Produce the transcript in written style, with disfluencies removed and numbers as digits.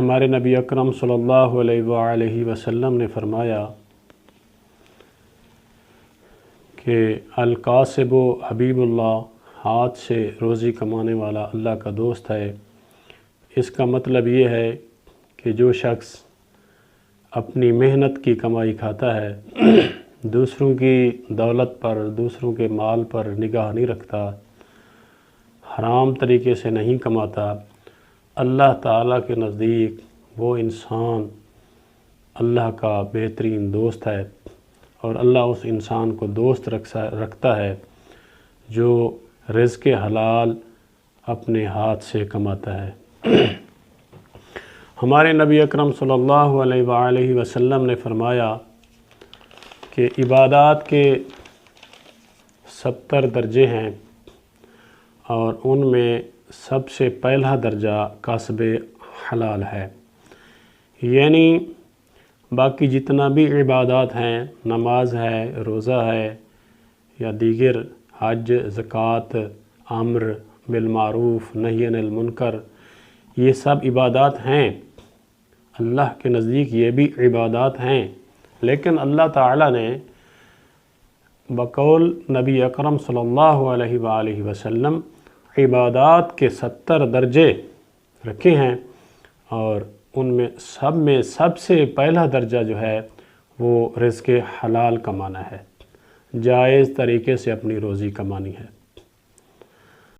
ہمارے نبی اکرم صلی اللہ علیہ وآلہ وسلم نے فرمایا کہ القاسب حبیب اللہ، ہاتھ سے روزی کمانے والا اللہ کا دوست ہے۔ اس کا مطلب یہ ہے کہ جو شخص اپنی محنت کی کمائی کھاتا ہے، دوسروں کی دولت پر، دوسروں کے مال پر نگاہ نہیں رکھتا، حرام طریقے سے نہیں کماتا، اللہ تعالیٰ کے نزدیک وہ انسان اللہ کا بہترین دوست ہے، اور اللہ اس انسان کو دوست رکھتا ہے جو رزق حلال اپنے ہاتھ سے کماتا ہے۔ ہمارے نبی اکرم صلی اللہ علیہ وآلہ وسلم نے فرمایا کہ عبادات کے 70 درجے ہیں، اور ان میں سب سے پہلا درجہ کسب حلال ہے۔ یعنی باقی جتنا بھی عبادات ہیں، نماز ہے، روزہ ہے یا دیگر حج، زکوٰۃ، امر بالمعروف نہی عن المنکر، یہ سب عبادات ہیں، اللہ کے نزدیک یہ بھی عبادات ہیں، لیکن اللہ تعالیٰ نے بقول نبی اکرم صلی اللہ علیہ وآلہ وسلم عبادات کے 70 درجے رکھے ہیں، اور ان میں سب سے پہلا درجہ جو ہے وہ رزق حلال کمانا ہے، جائز طریقے سے اپنی روزی کمانی ہے۔